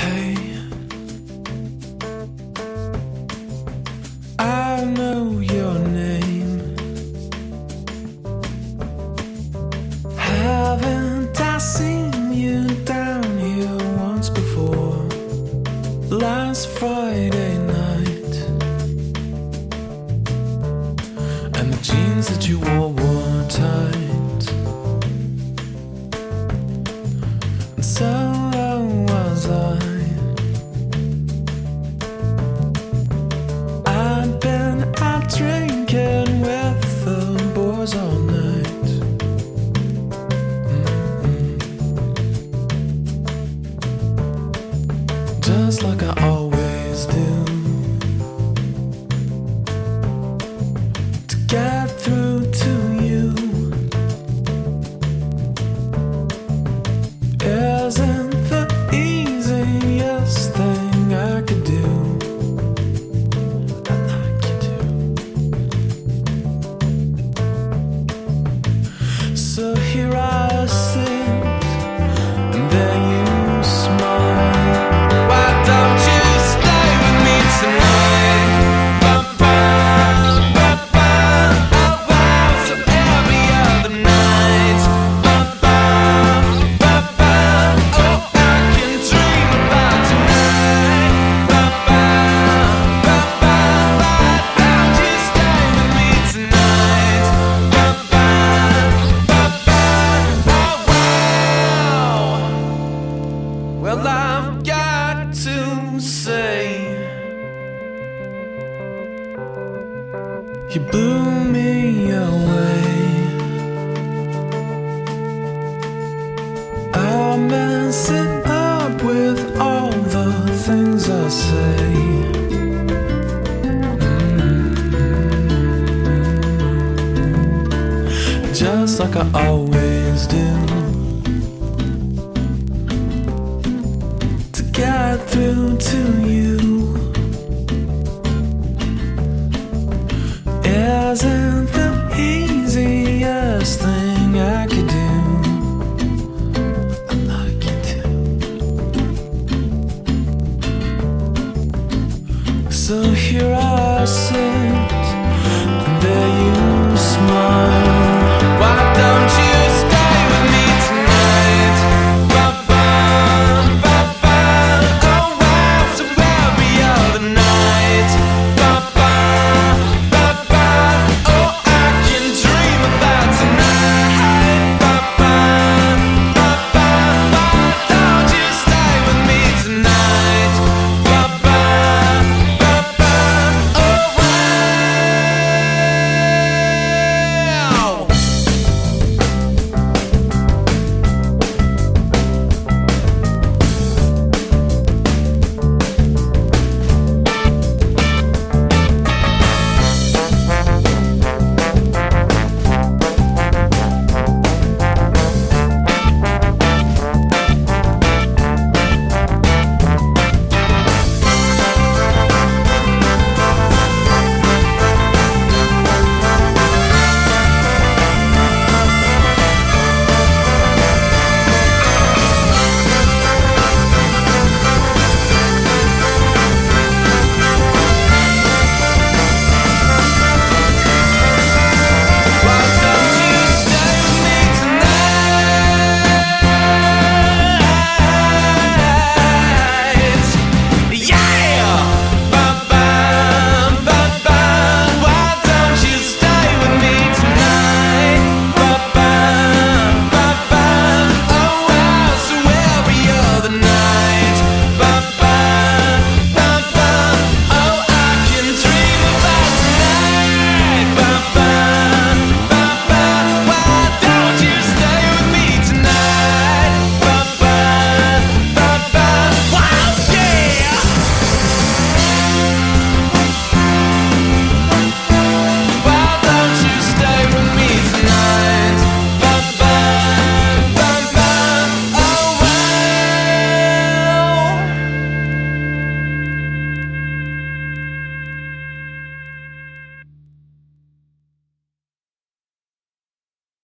okay. I know your name. Haven't I seen you down here once before? Last Friday night. And the jeans that you wore were tight. And so was I. I'd been out drinking with the boys all night. Just like I always do. To get through to you isn't the easiest thing I could do. I like you too. So here I sit, and there you smile. Why don't you stay with me tonight? Ba-bum, ba-bum, oh wow, so every other night. Ba-bum, ba-bum, oh I can dream about tonight. Ba-bum, ba-bum, why don't you stay with me tonight? Ba-bum, ba-bum, oh wow. Well, I've got to say, you blew me away. I'll mess it up with all the things I say. Just like I always do. To get through to you isn't the easiest thing I could do. I like you too. So here I sit,